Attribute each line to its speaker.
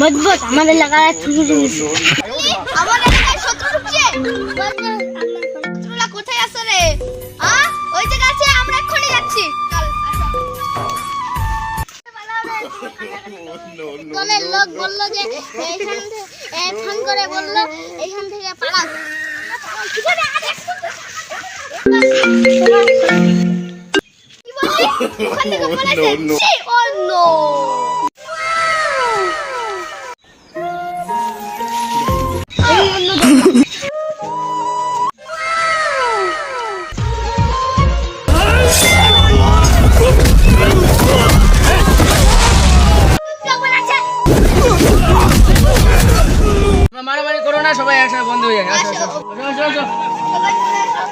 Speaker 1: বস বস আমাদের এলাকায় শত্রু
Speaker 2: আমার এলাকায় শত্রু ঢুকছে। শত্রুরা কোথায় আছে রে? ওই যে গাছে, আমরা এক্ষুনি যাচ্ছি। চল আসো। দলের লোক বললো যে এইখান থেকে ফোন করে বললো এইখান থেকে পালাও। কি বললি? ওখান থেকে পালাইছে? ও নো।
Speaker 3: মারামারি করো না, সবাই একসাথে বন্ধ হয়ে যায়। আসো আসো আসো আসো।
Speaker 2: সবাই চলে আসো।